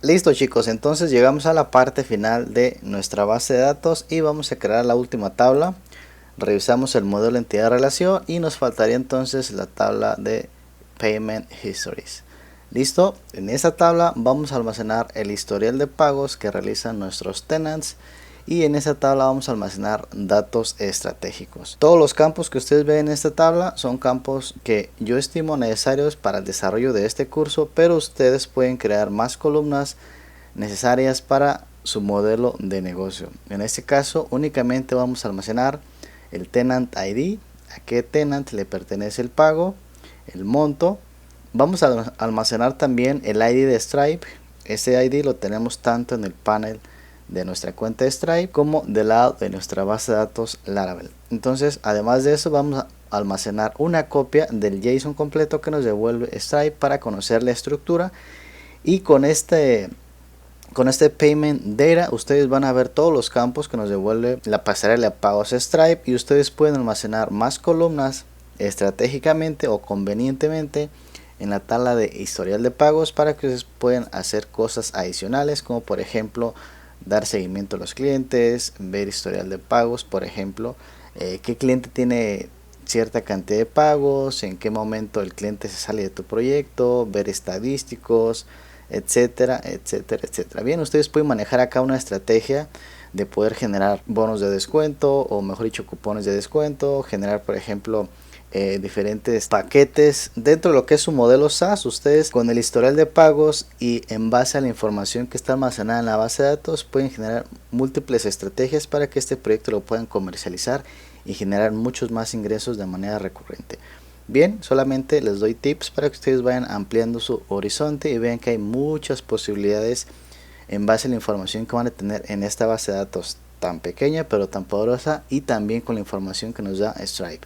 Listo chicos, entonces llegamos a la parte final de nuestra base de datos y vamos a crear la última tabla. Revisamos el modelo entidad de relación y nos faltaría entonces la tabla de Payment Histories. Listo, en esta tabla vamos a almacenar el historial de pagos que realizan nuestros tenants y en esta tabla vamos a almacenar datos estratégicos. Todos los campos que ustedes ven en esta tabla son campos que yo estimo necesarios para el desarrollo de este curso, pero ustedes pueden crear más columnas necesarias para su modelo de negocio. En este caso únicamente vamos a almacenar el tenant ID, a qué tenant le pertenece el pago, el monto. Vamos a almacenar también el ID de Stripe. Ese ID lo tenemos tanto en el panel de nuestra cuenta de Stripe como del lado de nuestra base de datos Laravel. Entonces, además de eso, vamos a almacenar una copia del JSON completo que nos devuelve Stripe para conocer la estructura. Y con este Payment Data ustedes van a ver todos los campos que nos devuelve la pasarela de pagos Stripe, y ustedes pueden almacenar más columnas estratégicamente o convenientemente en la tabla de historial de pagos para que ustedes puedan hacer cosas adicionales, como por ejemplo dar seguimiento a los clientes, ver historial de pagos, por ejemplo qué cliente tiene cierta cantidad de pagos, en qué momento el cliente se sale de tu proyecto, ver estadísticos, etcétera, etcétera, etcétera. Bien, ustedes pueden manejar acá una estrategia de poder generar bonos de descuento, o mejor dicho cupones de descuento, generar por ejemplo diferentes paquetes dentro de lo que es su modelo SaaS. Ustedes con el historial de pagos y en base a la información que está almacenada en la base de datos pueden generar múltiples estrategias para que este proyecto lo puedan comercializar y generar muchos más ingresos de manera recurrente. Bien, solamente les doy tips para que ustedes vayan ampliando su horizonte y vean que hay muchas posibilidades en base a la información que van a tener en esta base de datos tan pequeña pero tan poderosa, y también con la información que nos da Stripe.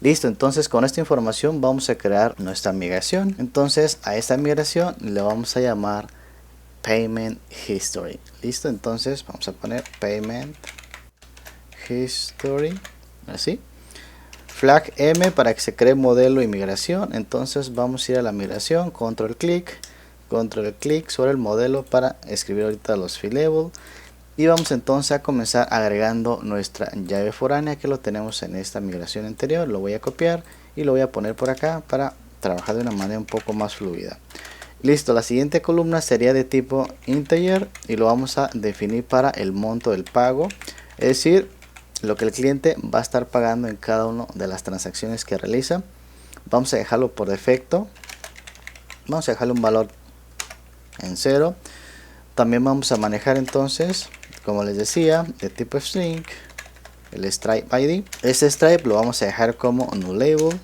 Listo, entonces con esta información vamos a crear nuestra migración. Entonces a esta migración le vamos a llamar Payment History. Listo, entonces vamos a poner Payment History, así. Flag M para que se cree modelo y migración. Entonces vamos a ir a la migración, control clic sobre el modelo para escribir ahorita los field label. Y vamos entonces a comenzar agregando nuestra llave foránea que lo tenemos en esta migración anterior. Lo voy a copiar y lo voy a poner por acá para trabajar de una manera un poco más fluida. Listo, la siguiente columna sería de tipo integer y lo vamos a definir para el monto del pago, es decir, lo que el cliente va a estar pagando en cada una de las transacciones que realiza. Vamos a dejarlo por defecto, vamos a dejarle un valor en 0. También vamos a manejar entonces, como les decía, de tipo string, el Stripe ID. Este Stripe lo vamos a dejar como null label.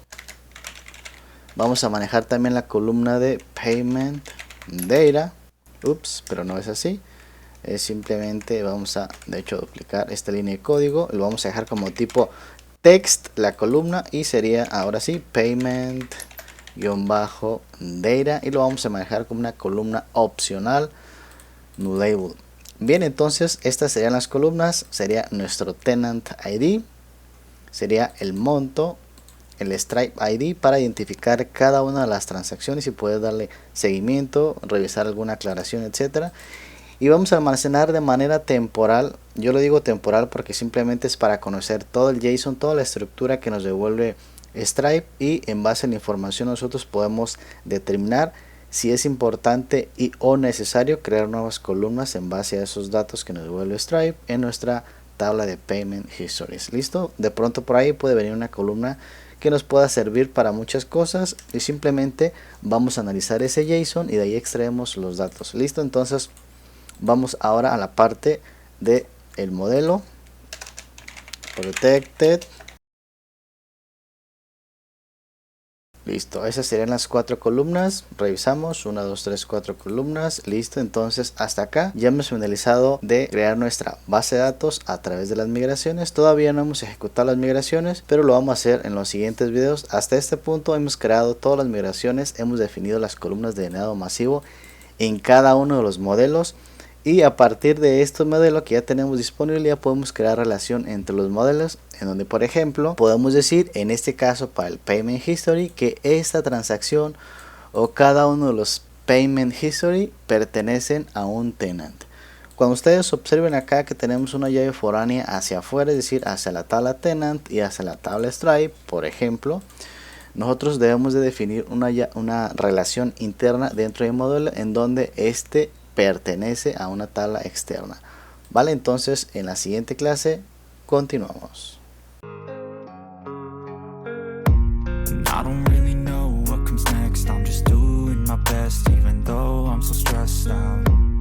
Vamos a manejar también la columna de Payment Data. Ups, pero no es así. Es simplemente vamos a de hecho duplicar esta línea de código. Lo vamos a dejar como tipo text la columna y sería ahora sí Payment-Data, y lo vamos a manejar como una columna opcional null label. Bien, entonces estas serían las columnas. Sería nuestro tenant ID, sería el monto, el Stripe ID para identificar cada una de las transacciones y poder darle seguimiento, revisar alguna aclaración, etcétera. Y vamos a almacenar de manera temporal. Yo lo digo temporal porque simplemente es para conocer todo el JSON, toda la estructura que nos devuelve Stripe, y en base a la información nosotros podemos determinar si es importante y o necesario crear nuevas columnas en base a esos datos que nos devuelve Stripe en nuestra tabla de Payment Histories. Listo, de pronto por ahí puede venir una columna que nos pueda servir para muchas cosas y simplemente vamos a analizar ese JSON y de ahí extraemos los datos. Listo, entonces vamos ahora a la parte de el modelo protected. Listo, esas serían las 4 columnas. Revisamos 1, 2, 3, 4 columnas. Listo, entonces hasta acá ya hemos finalizado de crear nuestra base de datos a través de las migraciones. Todavía no hemos ejecutado las migraciones, pero lo vamos a hacer en los siguientes videos. Hasta este punto hemos creado todas las migraciones, hemos definido las columnas de llenado masivo en cada uno de los modelos. Y a partir de estos modelos que ya tenemos disponible, ya podemos crear relación entre los modelos, en donde por ejemplo podemos decir, en este caso para el Payment History, que esta transacción o cada uno de los Payment History pertenecen a un tenant. Cuando ustedes observen acá que tenemos una llave foránea hacia afuera, es decir, hacia la tabla tenant y hacia la tabla stripe, por ejemplo, nosotros debemos de definir una relación interna dentro del módulo en donde este pertenece a una tabla externa. Vale, entonces en la siguiente clase continuamos. I don't really know what comes next. I'm just doing my best, even though I'm so stressed out.